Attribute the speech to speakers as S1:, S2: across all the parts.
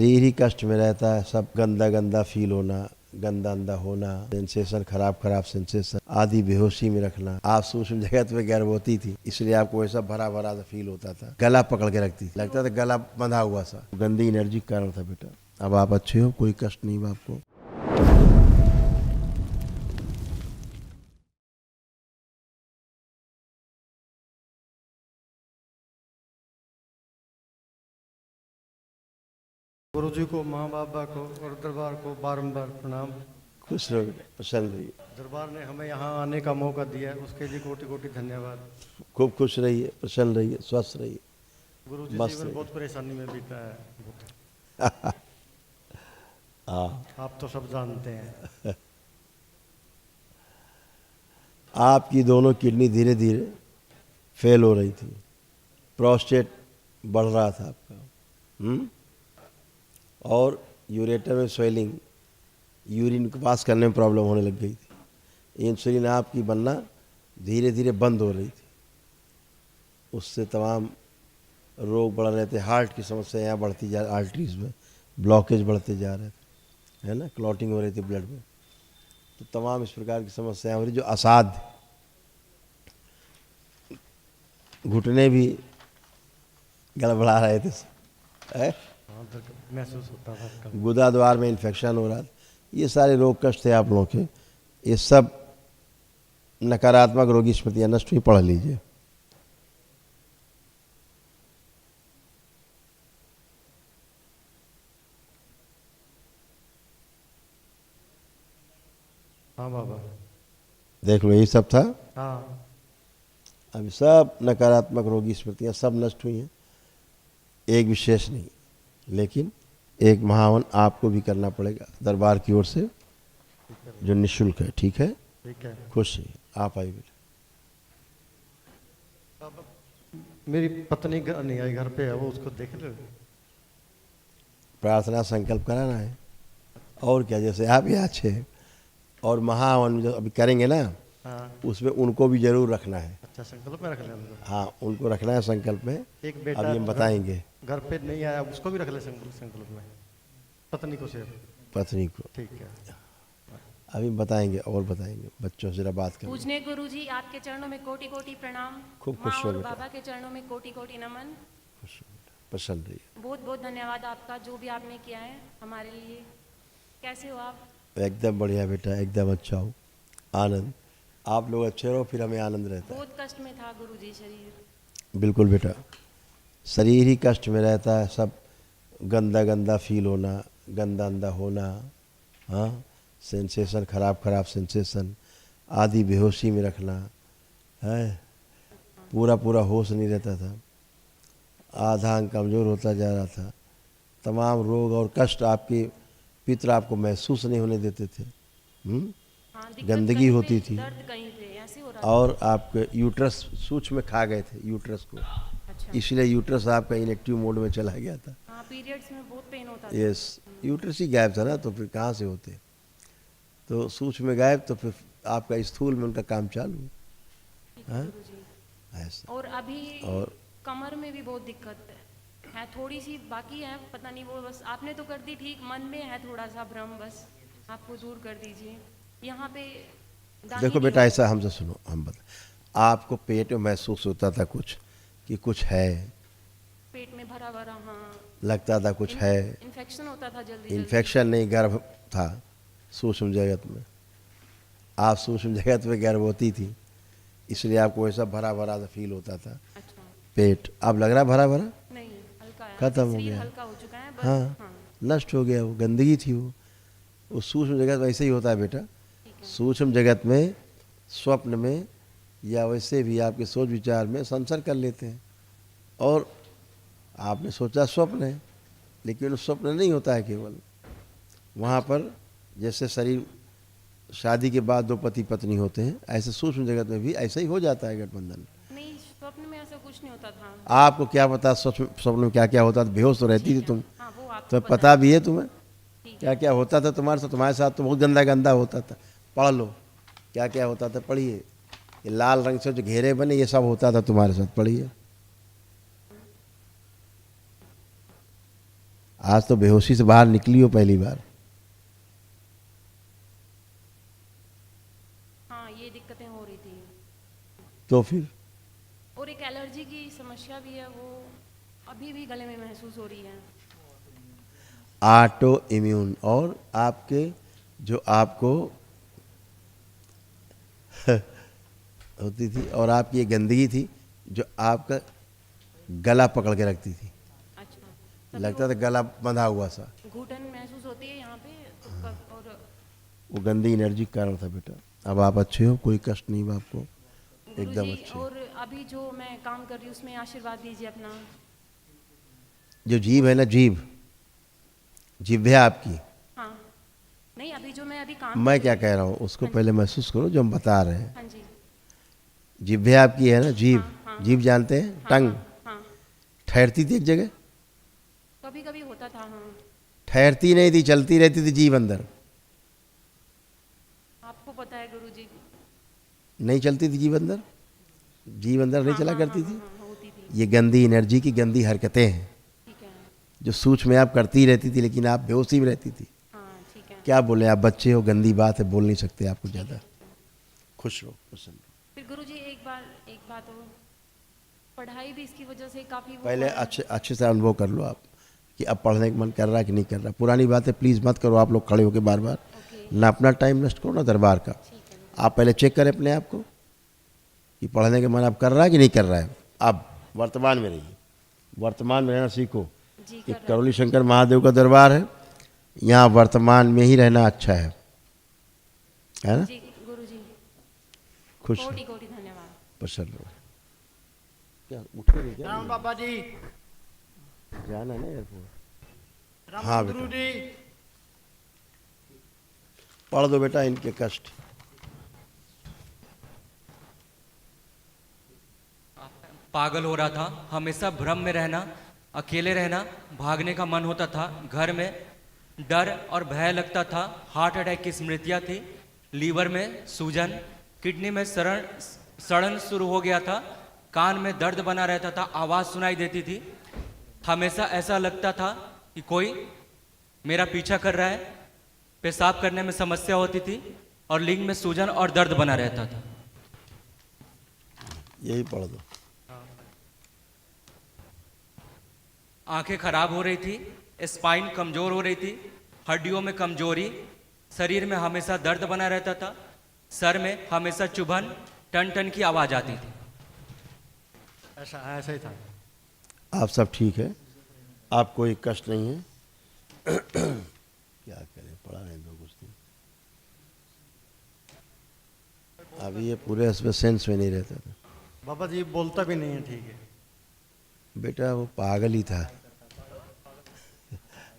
S1: शरीर ही कष्ट में रहता है, सब गंदा गंदा फील होना, गंदा अंदा होना, सेंसेशन खराब सेंसेशन, आदि बेहोशी में रखना। आप सूक्ष्म जगत में गर्भवती थी, इसलिए आपको ऐसा भरा भरा सा फील होता था, गला पकड़ के रखती थी, लगता था गला बंधा हुआ सा, गंदी एनर्जी के कारण था बेटा। अब आप अच्छे हो, कोई कष्ट नहीं हुआ आपको।
S2: गुरुजी को, माँ बाबा को और दरबार को बारंबार प्रणाम।
S1: खुश रहो बेटा, प्रसन्न रहिए।
S2: दरबार ने हमें यहाँ आने का मौका दिया है, उसके लिए कोटि कोटि धन्यवाद।
S1: खूब खुश रहिए, प्रसन्न रहिए, स्वस्थ रहिए।
S2: गुरुजी
S1: मस्त
S2: जीवन
S1: रहिए।
S2: बहुत परेशानी में बीता है।
S1: हाँ,
S2: आप तो सब जानते हैं।
S1: आपकी दोनों किडनी धीरे धीरे फेल हो रही थी, प्रोस्टेट बढ़ रहा था आपका, और यूरेटर में स्वेलिंग, यूरिन को पास करने में प्रॉब्लम होने लग गई थी। इंसुलिन आपकी बनना धीरे धीरे बंद हो रही थी, उससे तमाम रोग बढ़ रहे थे। हार्ट की समस्या यहाँ बढ़ती जा रही, आर्टरीज में ब्लॉकेज बढ़ते जा रहे थे, है ना, क्लॉटिंग हो रही थी ब्लड में। तो तमाम इस प्रकार की समस्याएं हो रही, जो असाध्य, घुटने भी गड़बड़ा रहे थे,
S2: महसूस होता था।
S1: गुदा द्वार में इन्फेक्शन हो रहा था। ये सारे रोग कष्ट थे आप लोगों के, ये सब नकारात्मक रोगी स्मृतियाँ नष्ट हुई, पढ़ लीजिए।
S2: हाँ बाबा,
S1: देख लो, यही सब था।
S2: हाँ।
S1: अभी सब नकारात्मक रोगी स्मृतियाँ सब नष्ट हुई हैं, एक विशेष नहीं, लेकिन एक महावन आपको भी करना पड़ेगा दरबार की ओर से, जो निःशुल्क है। ठीक है,
S2: ठीक है।
S1: खुश रहिए। आप आइए बेटा।
S2: मेरी पत्नी घर नहीं आई, घर पे है वो, उसको देख लो।
S1: प्रार्थना संकल्प कराना है, और क्या, जैसे आप यहाँ अच्छे हैं। और महावन जो अभी करेंगे ना,
S2: हाँ।
S1: उसमें उनको भी जरूर रखना है।
S2: अच्छा, संकल्प में रख ले उनको।
S1: हाँ, उनको रखना है संकल्प में।
S2: एक बेटा
S1: अभी हम बताएंगे
S2: घर पे नहीं आया, उसको भी रख ले संकल्प में, पत्नी को सिर्फ।
S1: पत्नी को,
S2: ठीक है।
S1: अभी बताएंगे और बताएंगे, बच्चों से जरा बात करेंगे।
S3: पूजने गुरुजी, आपके चरणों में कोटि कोटि प्रणाम।
S1: खूब
S3: माँ
S1: खुश हो
S3: और
S1: बेटा।
S3: बाबा के चरणों में कोटि कोटि नमन।
S1: खुश हो बेटा, प्रसन्न रहिए।
S3: बहुत बहुत धन्यवाद आपका, जो भी आपने किया है हमारे लिए। कैसे हो आप?
S1: एकदम बढ़िया बेटा, एकदम अच्छा हो, आनंद। आप लोग अच्छे रहो, फिर हमें आनंद रहता है।
S3: बहुत कष्ट में था गुरुजी शरीर।
S1: बिल्कुल बेटा, शरीर ही कष्ट में रहता है, सब गंदा गंदा फील होना, गंदा अंदा होना, हाँ, सेंसेशन खराब सेंसेशन, आदि बेहोशी में रखना है, पूरा पूरा होश नहीं रहता था, आधा अंग कमज़ोर होता जा रहा था, तमाम रोग और कष्ट आपके पितर आपको महसूस नहीं होने देते थे,
S3: हाँ, दिक्कत
S1: गंदगी
S3: कहीं
S1: होती
S3: पे,
S1: थी,
S3: दर्द कहीं पे ऐसे हो रहा
S1: और आपके यूट्रस सूक्ष्म में खा गए थे यूट्रस को,
S3: था। अच्छा।
S1: इसलिए यूट्रस आपका इनएक्टिव मोड में चला गया था।
S3: हाँ, पीरियड्स में बहुत पेन होता था।
S1: यस, यूट्रस ही गायब था ना, तो फिर कहाँ से होते, तो सूक्ष्म में गायब, तो फिर आपका स्थूल में उनका काम चालू।
S3: ठीक है
S1: हाँ?
S3: गुरुजी।
S1: ऐसा।
S3: और अभी
S1: और
S3: कमर में भी बहुत दिक्कत है, थोड़ी सी बाकी है, पता नहीं, वो बस आपने तो कर दी ठीक, मन में है थोड़ा सा भ्रम, बस आपको दूर कर दीजिए। यहाँ पे दाहिनी
S1: देखो बेटा,
S3: ओर
S1: ऐसा हमसे सुनो, हम बता, आपको पेट में महसूस होता था कुछ, कि कुछ है,
S3: पेट में भरा भरा, हाँ।
S1: लगता था कुछ है,
S3: इन्फेक्शन होता था जल्दी
S1: इन्फेक्शन नहीं, गर्भ था सूक्ष्म जगत में, आप सूक्ष्म जगत में गर्भवती थी, इसलिए आपको ऐसा भरा भरा सा फील होता था
S3: अच्छा।
S1: पेट। अब लग रहा भरा भरा,
S3: नहीं, हल्का है,
S1: खत्म हो
S3: शरीर
S1: गया।
S3: हल्का हो चुका है, बस।
S1: हाँ,
S3: हाँ,
S1: नष्ट हो गया, वो गंदगी थी, वो सूक्ष्म जगत में ऐसे ही होता है बेटा।
S3: ठीक है।
S1: सूक्ष्म जगत में, स्वप्न में, या वैसे भी आपके सोच विचार में संसर्ग कर लेते हैं, और आपने सोचा स्वप्न है, लेकिन वो स्वप्न नहीं होता है केवल। वहाँ पर जैसे शरीर, शादी के बाद दो पति पत्नी होते हैं, ऐसे सूक्ष्म जगत में भी ऐसा ही हो जाता है गठबंधन।
S3: नहीं, स्वप्न में ऐसा कुछ नहीं होता था।
S1: आपको क्या पता स्वप्न में क्या क्या होता था, बेहोश तो रहती थी तुम,
S3: हाँ, वो आपको
S1: तो पता भी है तुम्हें
S3: ठीक है।
S1: क्या क्या होता था तुम्हारे साथ तो बहुत गंदा गंदा होता था। पढ़ लो क्या क्या होता था, पढ़िए। ये लाल रंग से जो घेरे बने, ये सब होता था तुम्हारे साथ, पढ़िए। आज तो बेहोशी से बाहर निकली हो पहली बार।
S3: हाँ, ये दिक्कतें हो रही थी।
S1: तो फिर
S3: और एक एलर्जी की समस्या भी है, वो अभी भी गले में महसूस हो रही है।
S1: ऑटो इम्यून, और आपके जो आपको होती थी, और आपकी ये गंदगी थी जो आपका गला पकड़ के रखती थी,
S3: अच्छा,
S1: लगता था गला बंधा हुआ सा।
S3: घुटन महसूस होती है यहाँ पे तो और
S1: वो गंदी एनर्जी के कारण था बेटा। अब आप अच्छे हो, कोई कष्ट नहीं हुआ आपको, एकदम
S3: गुरुजी,
S1: अच्छे।
S3: और अभी जो मैं काम कर रही हूँ उसमें आशीर्वाद दीजिए अपना।
S1: जो जीभ है ना, जीभ है आपकी,
S3: हाँ, नहीं अभी जो मैं अभी काम
S1: मैं
S3: कर
S1: क्या
S3: रही
S1: कह रहा हूँ उसको पहले महसूस करो जो हम बता रहे हैं।
S3: हूँ। हाँ जी।
S1: जिह्वे आपकी है ना, जीभ,
S3: हाँ, हाँ,
S1: जीभ जानते हैं,
S3: हाँ,
S1: टंग
S3: हाँ, हाँ,
S1: ठहरती थी एक जगह,
S3: कभी कभी होता था। हाँ,
S1: ठहरती नहीं थी, चलती रहती थी जीभ अंदर,
S3: आपको पता है गुरुजी।
S1: नहीं चलती थी जीभ अंदर, जीभ अंदर नहीं
S3: हाँ,
S1: चला
S3: हाँ,
S1: करती
S3: हाँ,
S1: थी।
S3: हाँ, हाँ, होती थी।
S1: ये गंदी एनर्जी की गंदी हरकतें हैं
S3: ठीक है।
S1: जो सूक्ष्म में आप करती रहती थी, लेकिन आप बेहोशी में रहती थी।
S3: हाँ, ठीक है।
S1: क्या बोले, आप बच्चे हो, गंदी बात है, बोल नहीं सकते आपको ज़्यादा। खुश रहो, प्रसन्न रहो।
S3: फिर गुरुजी एक बात और, पढ़ाई भी इसकी वजह से काफ़ी वो
S1: पहले
S3: हुआ है।
S1: अच्छे से अनुभव कर लो आप कि अब पढ़ने का मन कर रहा है कि नहीं कर रहा। पुरानी बातें प्लीज़ मत करो आप लोग खड़े होकर बार बार,
S3: ओके,
S1: ना अपना टाइम नष्ट करो ना दरबार का।
S3: ठीक है।
S1: आप पहले चेक करें अपने आप को कि पढ़ने का मन आप कर रहा है कि नहीं कर रहा है। अब वर्तमान में रहिए, वर्तमान में रहना सीखो।
S3: जी
S1: ये
S3: कर रहा
S1: करौली शंकर महादेव का दरबार है, यहाँ वर्तमान में ही रहना अच्छा है ना।
S3: हूँ। जी गुरुजी,
S1: खुश रहो,
S3: कोटि कोटि धन्यवाद।
S1: प्रसन्न रहो। क्या उठो नहीं क्या?
S4: राम बाबा जी,
S1: जाना है ना एयरपोर्ट।
S4: राम
S1: हाँ
S4: गुरु
S1: बेटा।
S4: जी।
S1: पढ़ दो बेटा इनके कष्ट।
S5: पागल हो रहा था, हमेशा भ्रम में रहना, अकेले रहना, भागने का मन होता था, घर में डर और भय लगता था, हार्ट अटैक की स्मृतियाँ थी, लीवर में सूजन, किडनी में सड़न शुरू हो गया था, कान में दर्द बना रहता था, आवाज़ सुनाई देती थी, हमेशा ऐसा लगता था कि कोई मेरा पीछा कर रहा है, पेशाब करने में समस्या होती थी और लिंग में सूजन और दर्द बना रहता था।
S1: यही पढ़ दो।
S5: आंखें खराब हो रही थी, स्पाइन कमजोर हो रही थी, हड्डियों में कमजोरी, शरीर में हमेशा दर्द बना रहता था, सर में हमेशा चुभन, टन टन की आवाज आती थी।
S2: ऐसा ही था।
S1: आप सब ठीक है, आप कोई कष्ट नहीं है। क्या करें, पढ़ा रहे दो कुछ दिन। अभी ये पूरे इसमें सेंस में नहीं रहता था।
S2: बाबा जी बोलता भी नहीं है, ठीक है।
S1: बेटा वो पागल ही था,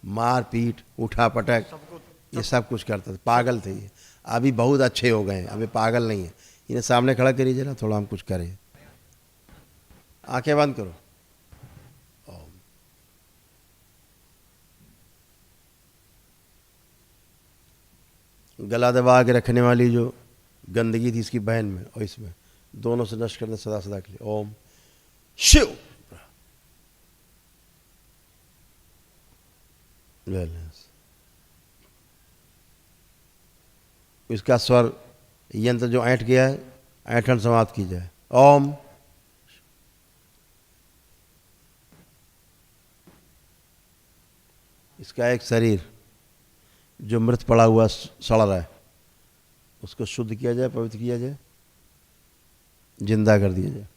S1: मार पीट उठा पटक ये सब कुछ करता था, पागल थे ये। अभी बहुत अच्छे हो गए हैं, अभी पागल नहीं है। इन्हें सामने खड़ा करिए जरा, थोड़ा हम कुछ करें। आंखें बंद करो। ओम। गला दबा के रखने वाली जो गंदगी थी इसकी बहन में और इसमें, दोनों से नष्ट करने सदा सदा के लिए। ओम शिव। बैलेंस। इसका स्वर यंत्र जो ऐंठ गया है, ऐंठन समाप्त की जाए। ओम। इसका एक शरीर जो मृत पड़ा हुआ सड़ रहा है, उसको शुद्ध किया जाए, पवित्र किया जाए, जिंदा कर दिया जाए।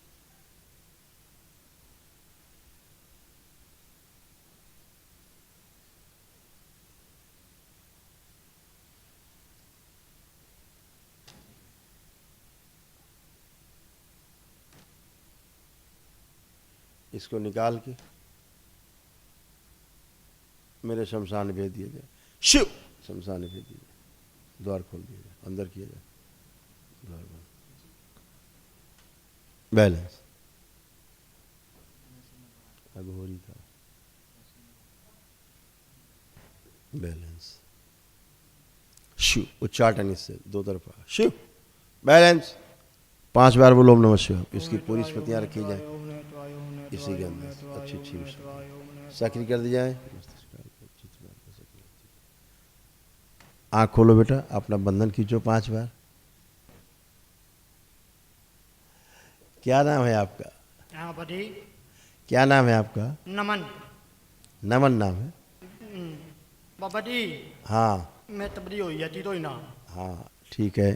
S1: इसको निकाल के मेरे शमशान में भेज दिया जाए। शिव। शमशान में भेज दिया जाए, द्वार खोल दिया जाए, अंदर किया जाए, द्वार बंद। बैलेंस। अघोरी था। बैलेंस। शिव। उच्चाटन इससे दो तरफा। शिव। बैलेंस। 5 बार बोलो ओम नमः शिवाय। इसकी पूरी स्मृतियाँ रखी जाए इसी के अंदर, अच्छी अच्छी सक्रिय कर दी जाए। आँख खोलो बेटा, अपना बंधन खींचो 5 बार। क्या नाम है आपका?
S4: हाँ बड़ी
S1: क्या नाम है आपका?
S4: नमन
S1: नमन नाम है?
S4: बाबा जी
S1: हाँ
S4: मैं तबरी हो जाती तो ही ना
S1: हाँ ठीक है।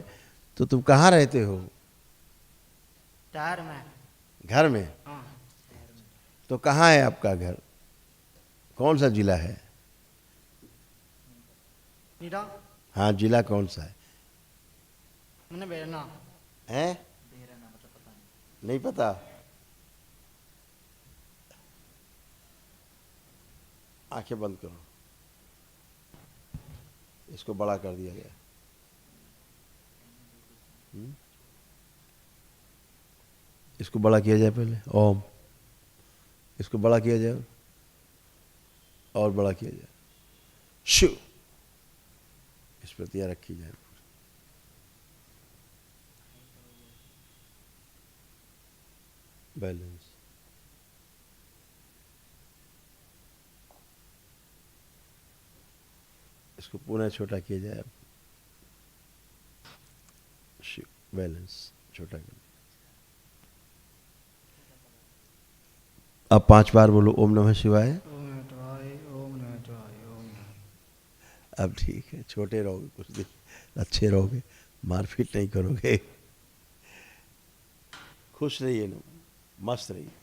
S1: तो तुम कहाँ रहते हो?
S4: शहर में।
S1: घर में?
S4: हाँ
S1: तो कहाँ है आपका घर? कौन सा जिला है?
S4: नीरा
S1: हाँ जिला कौन सा है?
S4: मैंने बेरना।
S1: हैं? नहीं पता? आंखें बंद करो, इसको बड़ा कर दिया गया। इसको बड़ा किया जाए पहले, ओम। इसको बड़ा किया जाए और बड़ा किया जाए, शिव। इस प्रतिया रखी जाए। बैलेंस। इसको पुनः छोटा किया जाए। शिव। बैलेंस छोटा कर। अब 5 बार बोलो ओम नमः शिवाय।
S4: ओम नमः शिवाय, ओम नमः शिवाय, ओम नमः।
S1: अब ठीक है, छोटे रहोगे कुछ दिन, अच्छे रहोगे, मारपीट नहीं करोगे, खुश रहिए ना, मस्त रहिए।